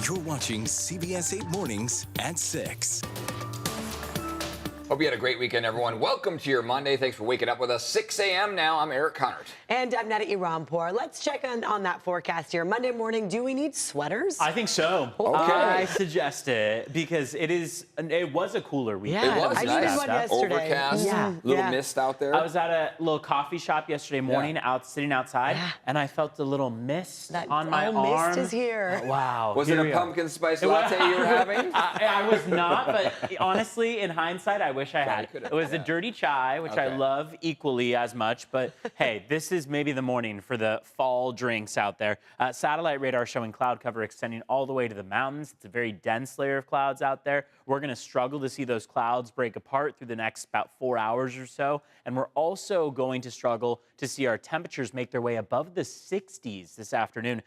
You're watching CBS 8 Mornings at 6. Hope you had a great weekend, everyone. Welcome to your Monday. Thanks for waking up with us. 6 a.m. now. I'm Eric Connard. And I'm Nada Iranpour. Let's check on that forecast here. Monday morning, do we need sweaters? I think so. Okay. I suggest it because it was a cooler weekend. Yeah, It was I nice. needed one yesterday. Overcast, Yeah, little yeah. mist out there. I was at a little coffee shop yesterday morning, sitting outside, Yeah. and I felt a little mist That on my arm. mist is here. Wow. Was it here a we are. pumpkin spice latte you were having? I was not, but honestly, in hindsight, I wish I had. could've- It was a dirty chai, which I Okay. love equally as much. But hey, this is maybe the morning for the fall drinks out there. Satellite radar showing cloud cover extending all the way to the mountains. It's a very dense layer of clouds out there. We're going to struggle to see those clouds break apart through the next about 4 hours or so. And we're also going to struggle to see our temperatures make their way above the 60s this afternoon.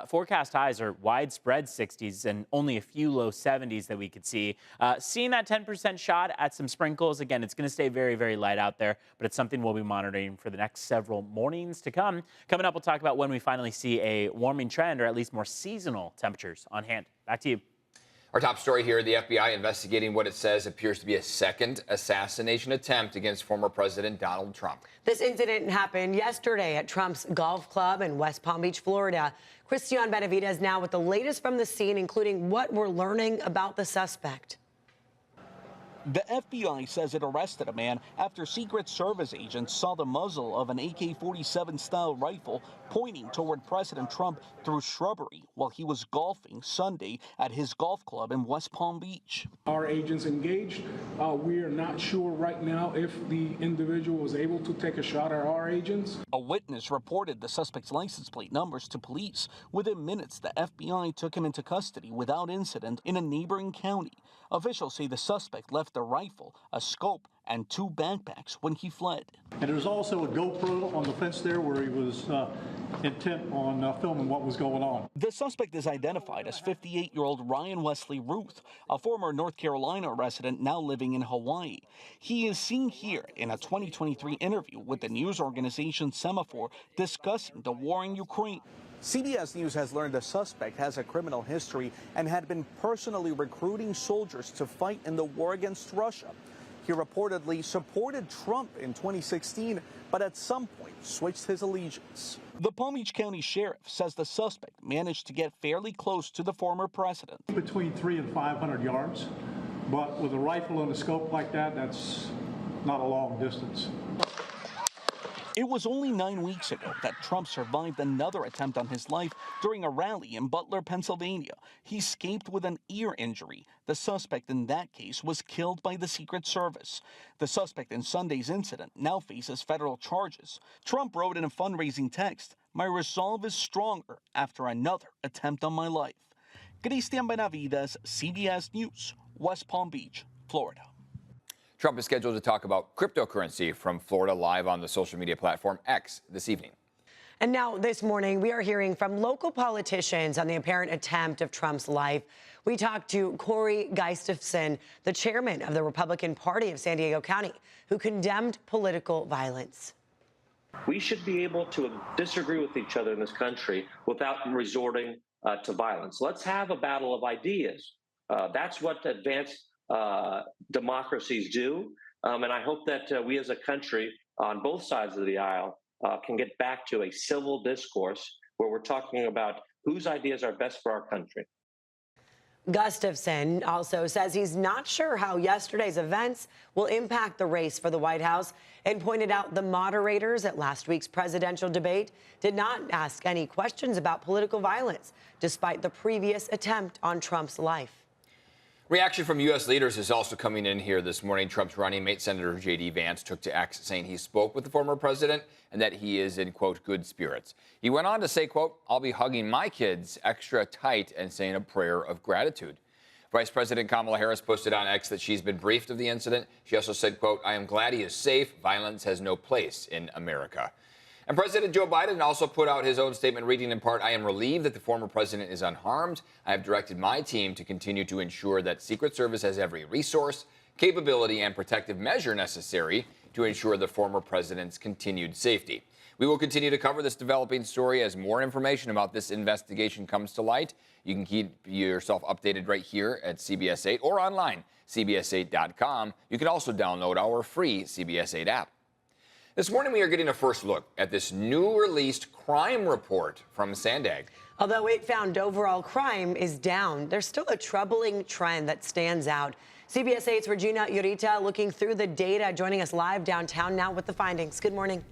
Forecast highs are widespread 60s and only a few low 70s that we could see. Seeing that 10% shot at some sprinkles. Again, it's going to stay very, very light out there, but it's something we'll be monitoring for the next several mornings to come. Coming up, we'll talk about when we finally see a warming trend or at least more seasonal temperatures on hand. Back to you. Our top story here, the FBI investigating what it says appears to be a second assassination attempt against former President Donald Trump. This incident happened yesterday at Trump's golf club in West Palm Beach, Florida. Christian Benavidez now with the latest from the scene, including what we're learning about the suspect. The FBI says it arrested a man after Secret Service agents saw the muzzle of an AK-47 style rifle pointing toward President Trump through shrubbery while he was golfing Sunday at his golf club in West Palm Beach. Our agents engaged. We are not sure right now if the individual was able to take a shot at our agents. A witness reported the suspect's license plate numbers to police. Within minutes, the FBI took him into custody without incident in a neighboring county. Officials say the suspect left a rifle, a scope, and 2 backpacks when he fled. And there's also a GoPro on the fence there where he was intent on filming what was going on. The suspect is identified as 58-year-old Ryan Wesley Ruth, a former North Carolina resident now living in Hawaii. He is seen here in a 2023 interview with the news organization Semaphore discussing the war in Ukraine. CBS News has learned the suspect has a criminal history and had been personally recruiting soldiers to fight in the war against Russia. He reportedly supported Trump in 2016, but at some point switched his allegiance. The Palm Beach County Sheriff says the suspect managed to get fairly close to the former president. Between 300 and 500 yards, but with a rifle and a scope like that, that's not a long distance. It was only 9 weeks ago that Trump survived another attempt on his life during a rally in Butler, Pennsylvania. He escaped with an ear injury. The suspect in that case was killed by the Secret Service. The suspect in Sunday's incident now faces federal charges. Trump wrote in a fundraising text, "My resolve is stronger after another attempt on my life." Christian Benavidez, CBS News, West Palm Beach, Florida. Trump is scheduled to talk about cryptocurrency from Florida live on the social media platform X this evening. And now this morning, we are hearing from local politicians on the apparent attempt of Trump's life. We talked to Corey Gustafson, the chairman of the Republican Party of San Diego County, who condemned political violence. We should be able to disagree with each other in this country without resorting to violence. Let's have a battle of ideas. That's what advanced democracies do. And I hope that we as a country on both sides of the aisle can get back to a civil discourse where we're talking about whose ideas are best for our country. Gustafson also says he's not sure how yesterday's events will impact the race for the White House and pointed out the moderators at last week's presidential debate did not ask any questions about political violence, despite the previous attempt on Trump's life. Reaction from U.S. leaders is also coming in here this morning. Trump's running mate, Senator J.D. Vance, took to X saying he spoke with the former president and that he is in, quote, good spirits. He went on to say, quote, I'll be hugging my kids extra tight and saying a prayer of gratitude. Vice President Kamala Harris posted on X that she's been briefed of the incident. She also said, quote, I am glad he is safe. Violence has no place in America. And President Joe Biden also put out his own statement reading in part, I am relieved that the former president is unharmed. I have directed my team to continue to ensure that Secret Service has every resource, capability, and protective measure necessary to ensure the former president's continued safety. We will continue to cover this developing story as more information about this investigation comes to light. You can keep yourself updated right here at CBS 8 or online, CBS8.com. You can also download our free CBS 8 app. This morning, we are getting a first look at this new released crime report from Sandag. Although it found overall crime is down, there's still a troubling trend that stands out. CBS 8's Regina Urita looking through the data, joining us live downtown now with the findings. Good morning.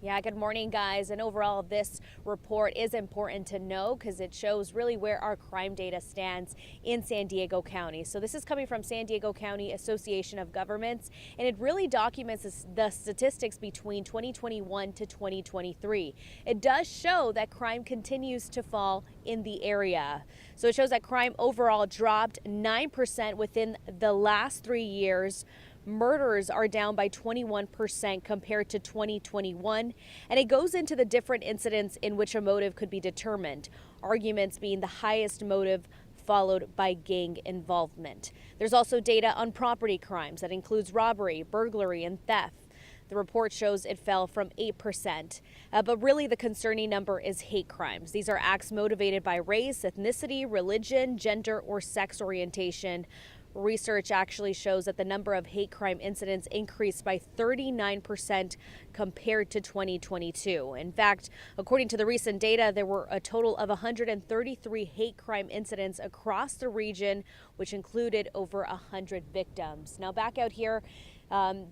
Yeah, good morning, guys. And overall, this report is important to know because it shows really where our crime data stands in San Diego County. So this is coming from San Diego County Association of Governments, and it really documents the statistics between 2021 to 2023. It does show that crime continues to fall in the area. So it shows that crime overall dropped 9% within the last 3 years. Murders are down by 21% compared to 2021, and it goes into the different incidents in which a motive could be determined, arguments being the highest motive, followed by gang involvement. There's also data on property crimes that includes robbery, burglary, and theft. The report shows it fell from 8%. But really the concerning number is hate crimes. These are acts motivated by race, ethnicity, religion, gender, or sex orientation. Research actually shows that the number of hate crime incidents increased by 39% compared to 2022. In fact, according to the recent data, there were a total of 133 hate crime incidents across the region, which included over 100 victims. Now back out here,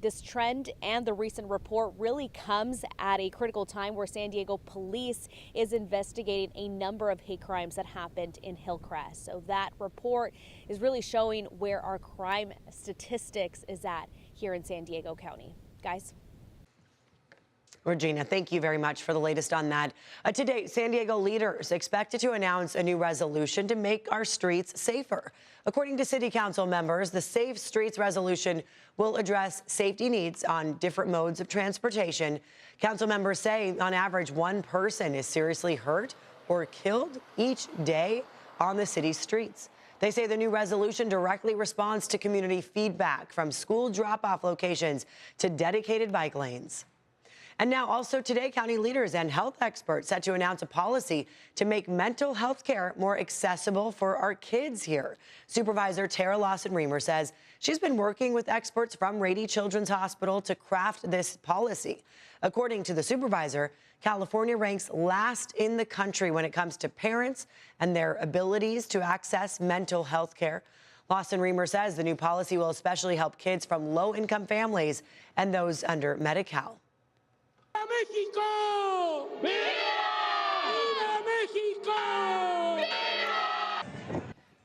this trend and the recent report really comes at a critical time where San Diego police is investigating a number of hate crimes that happened in Hillcrest. So that report is really showing where our crime statistics is at here in San Diego County. Guys? Regina, thank you very much for the latest on that. Today, San Diego leaders expected to announce a new resolution to make our streets safer. According to city council members, the Safe Streets resolution will address safety needs on different modes of transportation. Council members say on average, one person is seriously hurt or killed each day on the city's streets. They say the new resolution directly responds to community feedback from school drop-off locations to dedicated bike lanes. And now also today, county leaders and health experts set to announce a policy to make mental health care more accessible for our kids here. Supervisor Tara Lawson-Remer says she's been working with experts from Rady Children's Hospital to craft this policy. According to the supervisor, California ranks last in the country when it comes to parents and their abilities to access mental health care. Lawson-Remer says the new policy will especially help kids from low-income families and those under Medi-Cal. Mexico! ¡Viva! ¡Viva Mexico!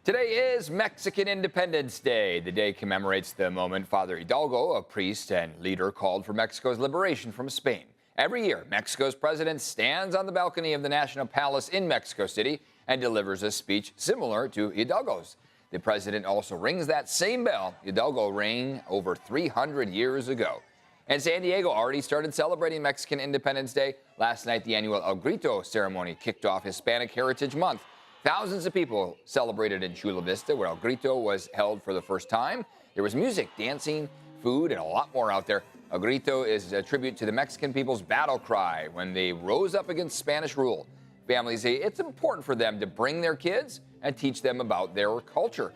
Today is Mexican Independence Day. The day commemorates the moment Father Hidalgo, a priest and leader, called for Mexico's liberation from Spain. Every year, Mexico's president stands on the balcony of the National Palace in Mexico City and delivers a speech similar to Hidalgo's. The president also rings that same bell Hidalgo rang over 300 years ago. And San Diego already started celebrating Mexican Independence Day. Last night, the annual El Grito ceremony kicked off Hispanic Heritage Month. Thousands of people celebrated in Chula Vista, where El Grito was held for the first time. There was music, dancing, food, and a lot more out there. El Grito is a tribute to the Mexican people's battle cry when they rose up against Spanish rule. Families say it's important for them to bring their kids and teach them about their culture.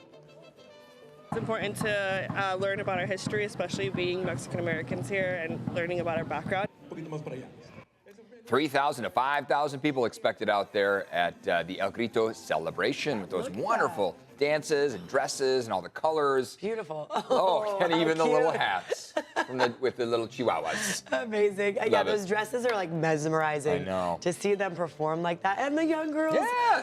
It's important to learn about our history, especially being Mexican Americans here and learning about our background. 3,000 to 5,000 people expected out there at the El Grito celebration with those wonderful dances and dresses and all the colors. Beautiful. Oh, and even the cute. little hats with the little chihuahuas. Amazing. Yeah, those dresses are like mesmerizing. I know. To see them perform like that. And the young girls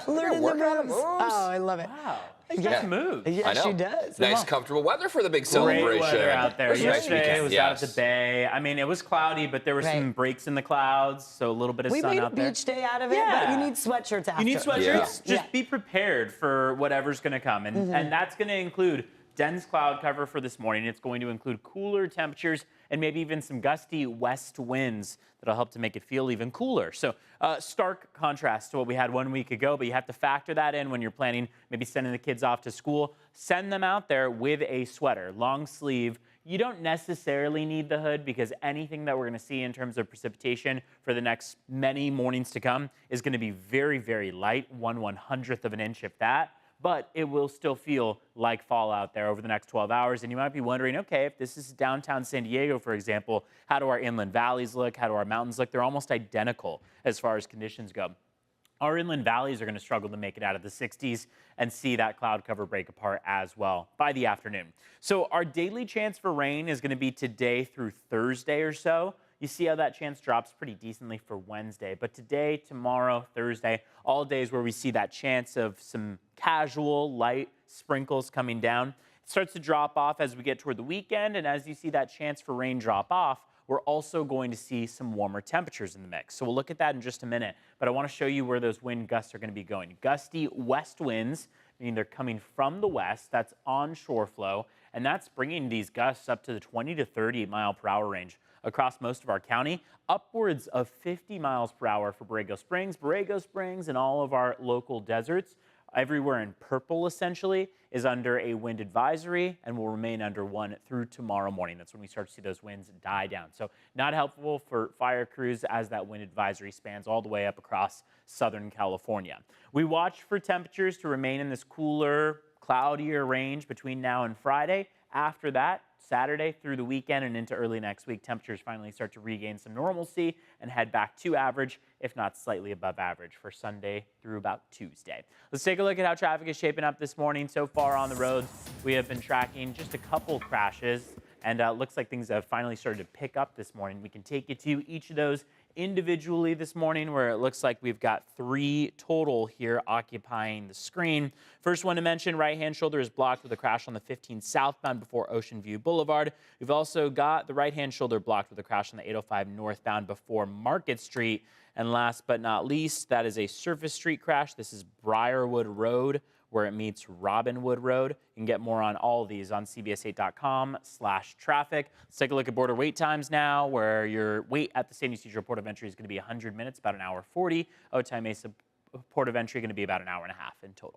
learning the working on the moves. moves. Oh, I love it. Wow. Yeah. Moves. Yeah, I know. she does. Nice, comfortable weather for the big celebration. Great weather out there. It was a nice Yesterday weekend. it was out at the bay. I mean, it was cloudy, but there were some breaks in the clouds, so a little bit of We sun made a out there. beach day out of it, but you need sweatshirts after. You need sweatshirts. Yeah. Just be prepared for whatever's going to come. And that's going to include dense cloud cover for this morning. It's going to include cooler temperatures and maybe even some gusty west winds that'll help to make it feel even cooler. So stark contrast to what we had 1 week ago, but you have to factor that in when you're planning maybe sending the kids off to school. Send them out there with a sweater, long sleeve. You don't necessarily need the hood because anything that we're going to see in terms of precipitation for the next many mornings to come is going to be very, very light, 1/100th of an inch if that. But it will still feel like fall out there over the next 12 hours. And you might be wondering, okay, if this is downtown San Diego, for example, how do our inland valleys look? How do our mountains look? They're almost identical as far as conditions go. Our inland valleys are going to struggle to make it out of the 60s and see that cloud cover break apart as well by the afternoon. So our daily chance for rain is going to be today through Thursday or so. You see how that chance drops pretty decently for Wednesday. But today, tomorrow, Thursday, all days where we see that chance of some casual light sprinkles coming down. It starts to drop off as we get toward the weekend. And as you see that chance for rain drop off, we're also going to see some warmer temperatures in the mix. So we'll look at that in just a minute. But I want to show you where those wind gusts are going to be going. Gusty west winds, meaning they're coming from the west. That's onshore flow. And that's bringing these gusts up to the 20 to 30 mile per hour range across most of our county, upwards of 50 miles per hour for Borrego Springs, and all of our local deserts. Everywhere in purple, essentially, is under a wind advisory and will remain under one through tomorrow morning. That's when we start to see those winds die down. So not helpful for fire crews as that wind advisory spans all the way up across Southern California. We watch for temperatures to remain in this cooler, cloudier range between now and Friday. After that, Saturday through the weekend and into early next week, temperatures finally start to regain some normalcy and head back to average, if not slightly above average, for Sunday through about Tuesday. Let's take a look at how traffic is shaping up this morning. So far on the roads, we have been tracking just a couple crashes, and looks like things have finally started to pick up this morning. We can take you to each of those individually this morning, where it looks like we've got 3 total here occupying the screen. First one to mention, right-hand shoulder is blocked with a crash on the 15 southbound before Ocean View Boulevard. We've also got the right-hand shoulder blocked with a crash on the 805 northbound before Market Street. And last but not least, that is a surface street crash. This is Briarwood Road, where it meets Robinwood Road. You can get more on all of these on cbs8.com/traffic. Let's take a look at border wait times now, where your wait at the San Ysidro Port of Entry is going to be 100 minutes, about an hour 40. Otay Mesa Port of Entry going to be about an hour and a half in total.